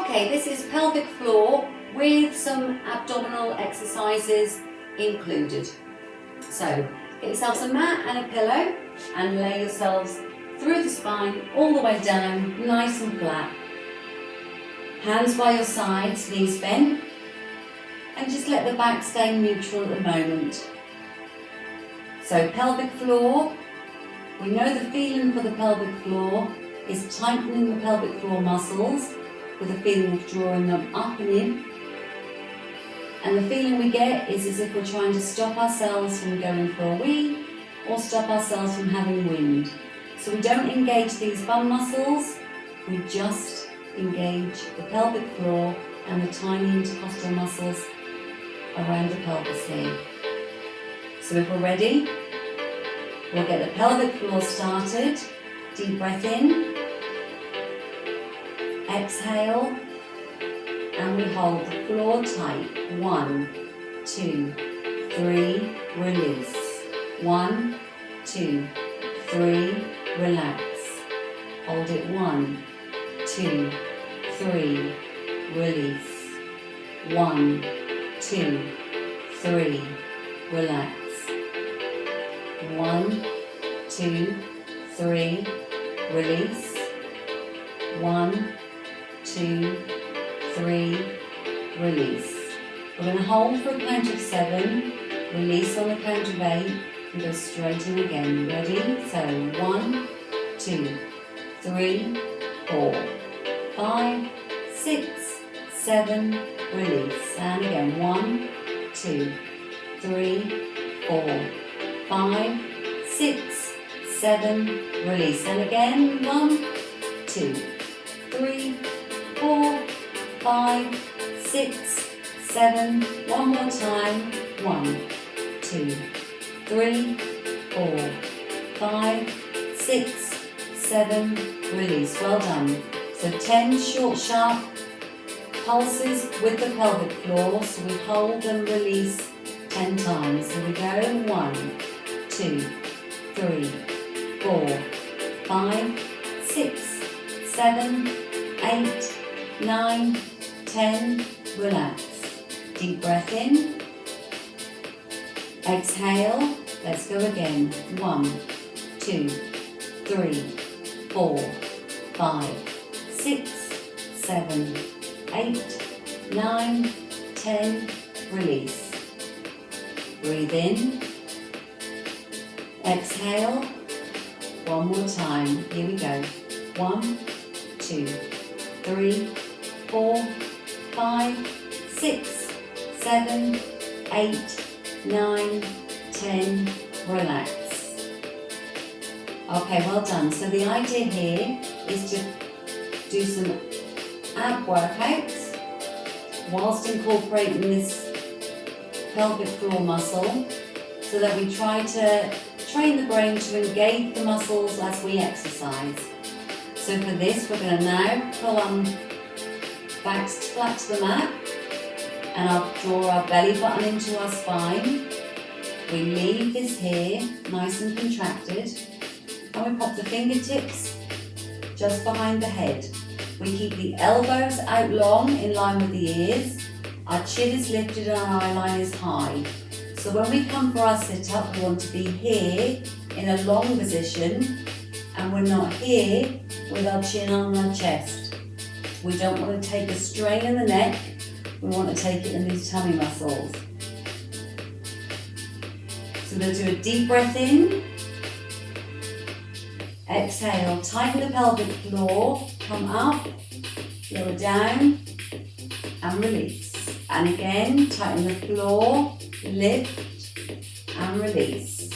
Okay, this is pelvic floor with some abdominal exercises included. So get yourselves a mat and a pillow and lay yourselves through the spine all the way down, nice and flat. Hands by your sides, knees bent, and just let the back stay neutral at the moment. So pelvic floor, we know the feeling for the pelvic floor is tightening the pelvic floor muscles with a feeling of drawing them up and in. And the feeling we get is as if we're trying to stop ourselves from going for a wee or stop ourselves from having wind. So we don't engage these bum muscles, we just engage the pelvic floor and the tiny intercostal muscles around the pelvis here. So if we're ready, we'll get the pelvic floor started. Deep breath in, exhale, and we hold the floor tight. 1, 2, 3, release. 1, 2, 3, relax. Hold it. 1, 2, 3, release. 1, 2, 3, relax. 1, 2, 3, release. 1, 2, 3, release. We're going to hold for a count of 7, release on the count of 8, and go straight in again. Ready? So 1, 2, 3, 4, 5, 6, 7, release. And again, 1, 2, 3, 4, 5, 6, 7, release. And again, 1, 2, 3, 4, 5, 6, 7, one more time. 1, 2, 3, 4, 5, 6, 7, release. Well done. So 10 short, sharp pulses with the pelvic floor. So we hold and release 10 times. So we go 1, 2, 3, 4, 5, 6, 7, 8, 9, 10, relax. Deep breath in, exhale, let's go again. 1, 2, 3, 4, 5, 6, 7, 8, 9, 10, release. Breathe in, exhale, one more time. Here we go. 1, 2, 3, 4, 5, 6, 7, 8, 9, 10, relax. Okay, well done. So the idea here is to do some ab workouts whilst incorporating this pelvic floor muscle so that we try to train the brain to engage the muscles as we exercise. So for this, we're going to now pull on back flat to the mat, and I'll draw our belly button into our spine. We leave this here, nice and contracted, and we pop the fingertips just behind the head. We keep the elbows out long in line with the ears. Our chin is lifted and our eye line is high. So when we come for our sit-up, we want to be here in a long position, and we're not here with our chin on our chest. We don't want to take a strain in the neck, we want to take it in these tummy muscles. So we're going to do a deep breath in, exhale, tighten the pelvic floor, come up, lower down, and release. And again, tighten the floor, lift, and release.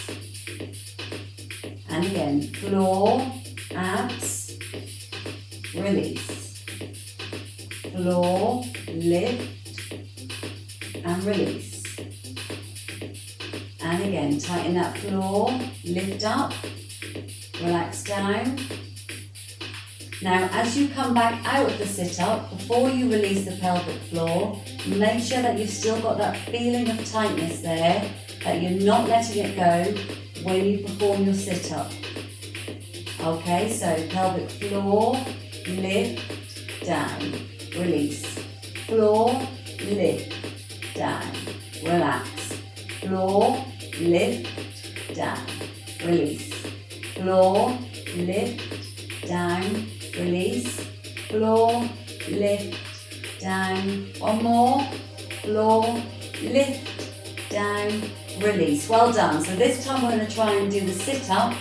And again, floor, abs, release. Floor, lift, and release. And again, tighten that floor, lift up, relax down. Now, as you come back out of the sit-up, before you release the pelvic floor, make sure that you've still got that feeling of tightness there, that you're not letting it go when you perform your sit-up. Okay, so pelvic floor, lift, down. release. Floor, lift, down, relax. Floor, lift, down, release. Floor, lift, down, release. Floor, lift, down. One more. Floor, lift, down, release. Well done. So this time we're going to try and do the sit-up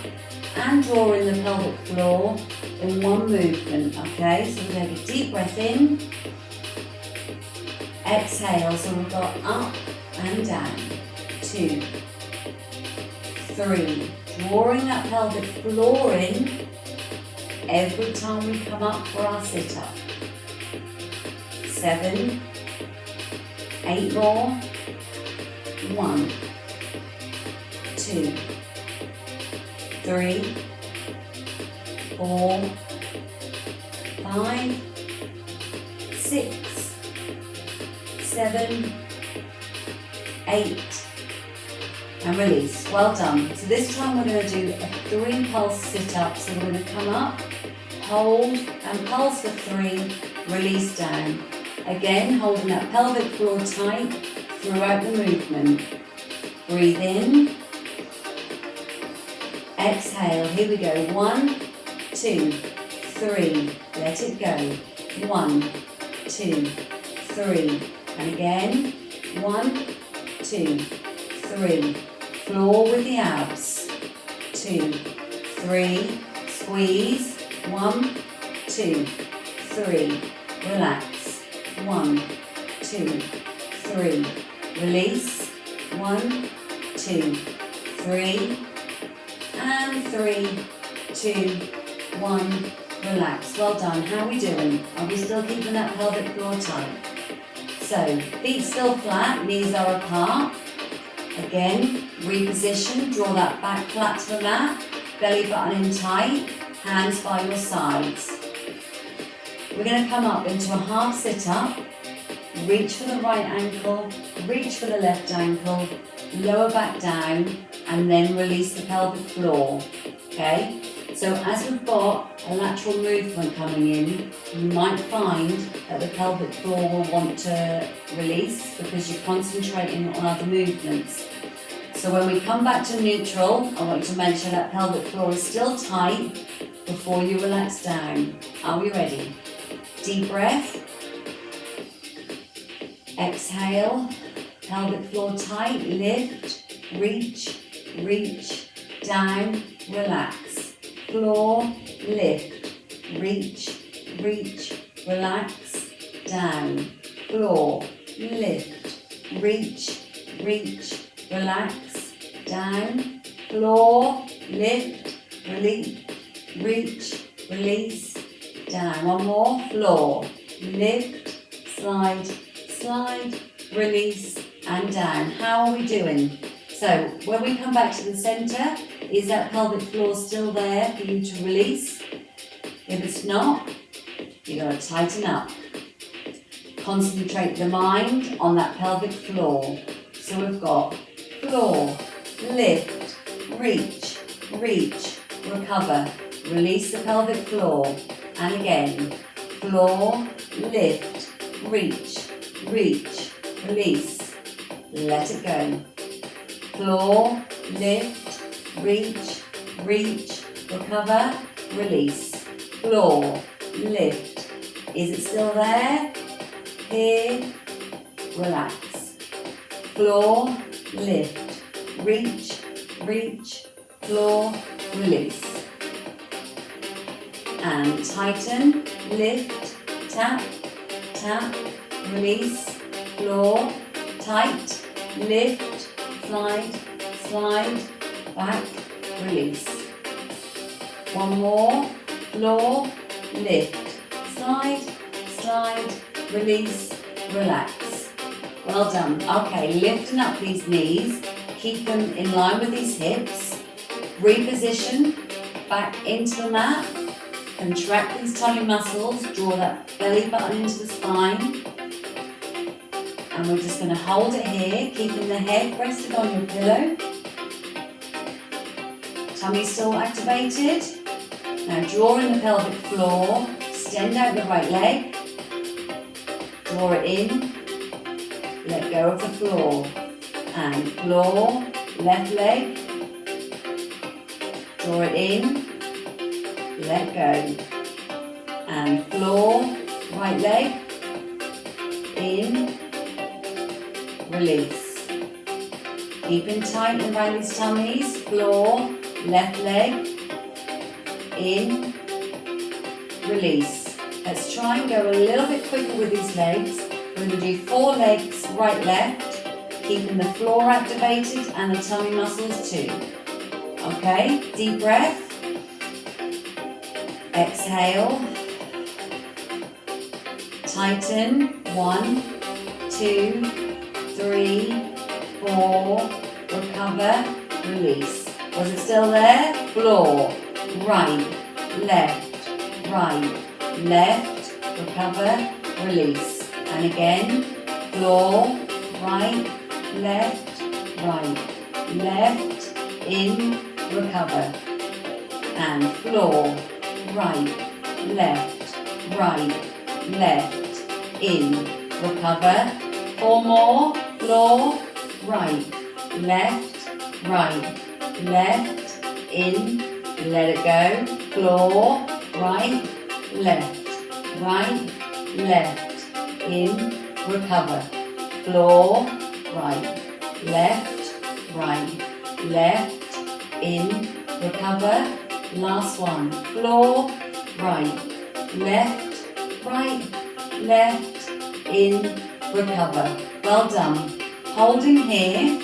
and draw in the pelvic floor in one movement, okay? So we're going to take a deep breath in. Exhale, so we've got up and down. 2, 3. Drawing that pelvic floor in every time we come up for our sit-up. 7, 8 more. 1, 2, 3, 4, 5, 6, 7, 8, and release. Well done. So this time we're going to do a 3 pulse sit-up. So we're going to come up, hold, and pulse for 3, release down. Again, holding that pelvic floor tight throughout the movement. Breathe in. Exhale. Here we go. 1, 2, 3. Let it go. 1, 2, 3. And again. 1, 2, 3. Floor with the abs. 2, 3. Squeeze. 1, 2, 3. Relax. 1, 2, 3. Release. 1, 2, 3. And 3, 2, 1. Relax. Well done. How are we doing? Are we still keeping that pelvic floor tight? So, feet still flat, knees are apart. Again, reposition, draw that back flat to the mat, belly button in tight, hands by your sides. We're going to come up into a half sit-up, reach for the right ankle, reach for the left ankle, lower back down, and then release the pelvic floor, okay? So as we've got a lateral movement coming in, you might find that the pelvic floor will want to release because you're concentrating on other movements. So when we come back to neutral, I want you to make sure that pelvic floor is still tight before you relax down. Are we ready? Deep breath. Exhale. Pelvic floor tight. Lift. Reach. Reach. Down. Relax. Floor, lift, reach, reach, relax, down. Floor, lift, reach, reach, relax, down. Floor, lift, release, reach, release, down. One more. Floor, lift, slide, slide, release, and down. How are we doing? So when we come back to the centre, is that pelvic floor still there for you to release? If it's not, you've got to tighten up. Concentrate the mind on that pelvic floor. So we've got floor, lift, reach, reach, recover, release the pelvic floor. And again, floor, lift, reach, reach, release, let it go. Floor, lift, reach, reach, recover, release. Floor, lift. Is it still there? Here, relax. Floor, lift, reach, reach, floor, release. And tighten, lift, tap, tap, release, floor, tight, lift, slide, slide, back, release. One more, floor, lift, slide, slide, release, relax. Well done. Okay, lifting up these knees, keep them in line with these hips, reposition back into the mat, contract these tummy muscles, draw that belly button into the spine. And we're just going to hold it here, keeping the head rested on your pillow. Tummy still activated. Now draw in the pelvic floor, extend out the right leg. Draw it in, let go of the floor, and floor, left leg, draw it in, let go, and floor, right leg, in, release. Keeping tight around these tummies, floor, left leg, in, release. Let's try and go a little bit quicker with these legs. We're going to do 4 legs, right, left, keeping the floor activated and the tummy muscles too. Okay, deep breath. Exhale. Tighten. 1, 2, 3, 4. Recover. Release. Was it still there? Floor. Right. Left. Right. Left. Recover. Release. And again. Floor. Right. Left. Right. Left. In. Recover. And floor. Right. Left. Right. Left, in, recover. 4 more. Floor, right, left, in, let it go. Floor, right, left, in, recover. Floor, right, left, in, recover. Last one. Floor, right, left, in, recover. Well done. Holding here,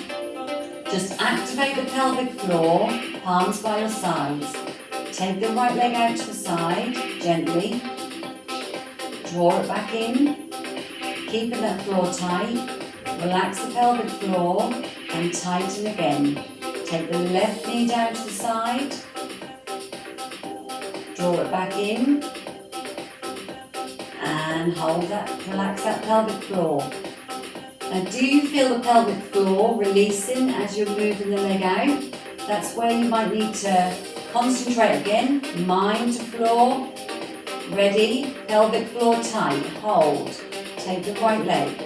just activate the pelvic floor, palms by your sides. Take the right leg out to the side, gently. Draw it back in, keeping that floor tight. Relax the pelvic floor and tighten again. Take the left knee down to the side. Draw it back in. And hold that, relax that pelvic floor. Now do you feel the pelvic floor releasing as you're moving the leg out? That's where you might need to concentrate again. Mind to floor. Ready? Pelvic floor tight. Hold. Take the right leg.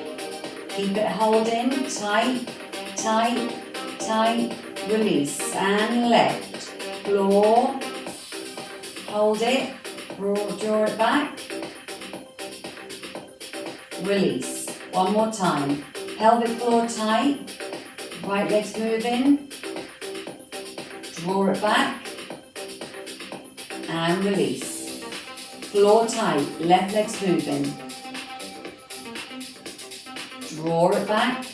Keep it holding. Tight, tight, tight. Release. And left. Floor. Hold it. Draw it back. Release. One more time. Pelvic floor tight. Right leg's moving. Draw it back. And release. Floor tight. Left leg's moving. Draw it back.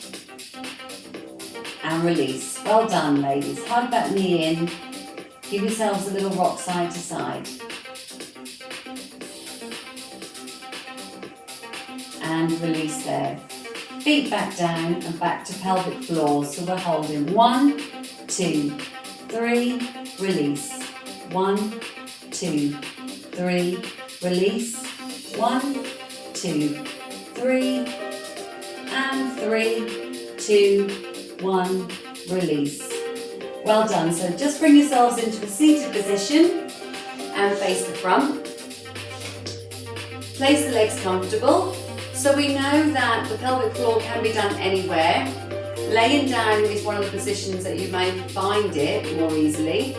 And release. Well done, ladies. Hug that knee in. Give yourselves a little rock side to side. And release there. Feet back down and back to pelvic floor. So we're holding 1, 2, 3, release. 1, 2, 3, release. 1, 2, 3, and 3, 2, 1, release. Well done. So just bring yourselves into a seated position and face the front. Place the legs comfortable. So we know that the pelvic floor can be done anywhere. Laying down is one of the positions that you may find it more easily.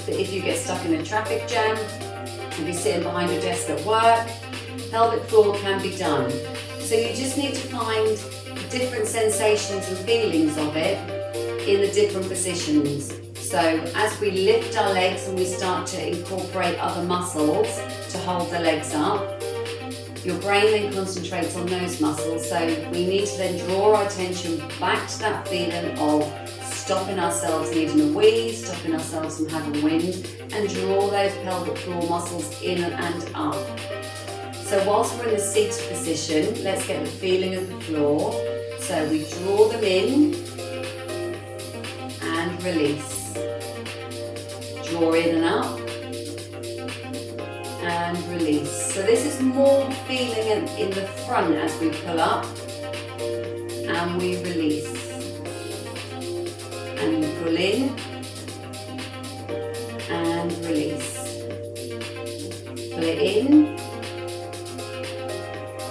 But if you get stuck in a traffic jam, if you're sitting behind your desk at work, pelvic floor can be done. So you just need to find different sensations and feelings of it in the different positions. So as we lift our legs and we start to incorporate other muscles to hold the legs up, your brain then concentrates on those muscles, so we need to then draw our attention back to that feeling of stopping ourselves needing a wee, stopping ourselves from having wind, and draw those pelvic floor muscles in and up. So whilst we're in the seated position, let's get the feeling of the floor. So we draw them in and release. Draw in and up. And release. So this is more feeling in the front as we pull up and we release. And we pull in and release. Pull it in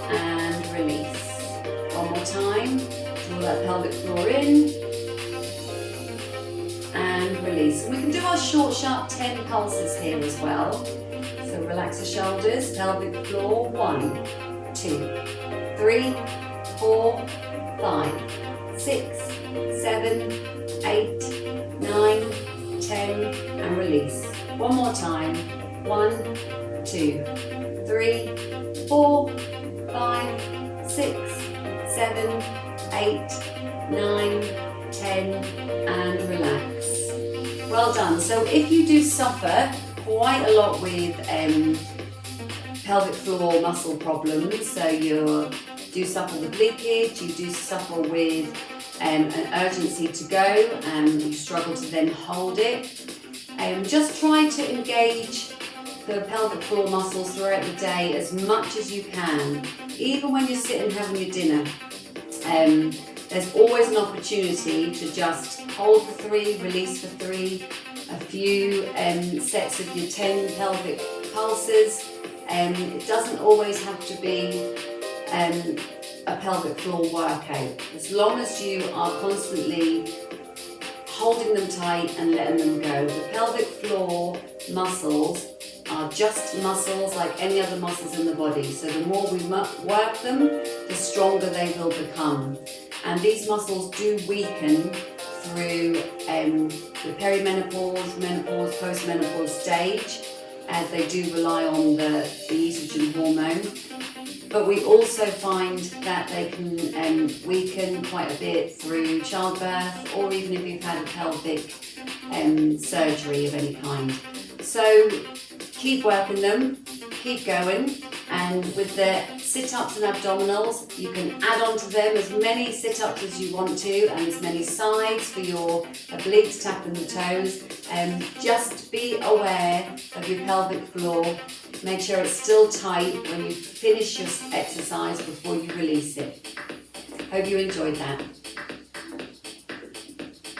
and release. that pelvic floor in and release. And we can do our short, sharp 10 pulses here as well. So relax the shoulders, pelvic floor, 1, 2, 3, 4, 5, 6, 7, 8, 9, 10, and release. One more time. 1, 2, 3, 4, 5, 6, 7, 8, 9, 10, and relax. Well done. So if you do suffer quite a lot with pelvic floor muscle problems, so you do suffer with leakage, you do suffer with an urgency to go and you struggle to then hold it, just try to engage the pelvic floor muscles throughout the day as much as you can. Even when you're sitting having your dinner, there's always an opportunity to just hold for 3, release for 3, a few sets of your 10 pelvic pulses. It doesn't always have to be a pelvic floor workout. As long as you are constantly holding them tight and letting them go. The pelvic floor muscles are just muscles like any other muscles in the body. So the more we work them, the stronger they will become. And these muscles do weaken through the perimenopause, menopause, postmenopause stage, as they do rely on the estrogen hormone. But we also find that they can weaken quite a bit through childbirth, or even if you've had a pelvic surgery of any kind. So keep working them, keep going, and with the sit-ups and abdominals, you can add on to them as many sit-ups as you want to, and as many sides for your obliques, tapping the toes. Just be aware of your pelvic floor. Make sure it's still tight when you finish your exercise before you release it. Hope you enjoyed that.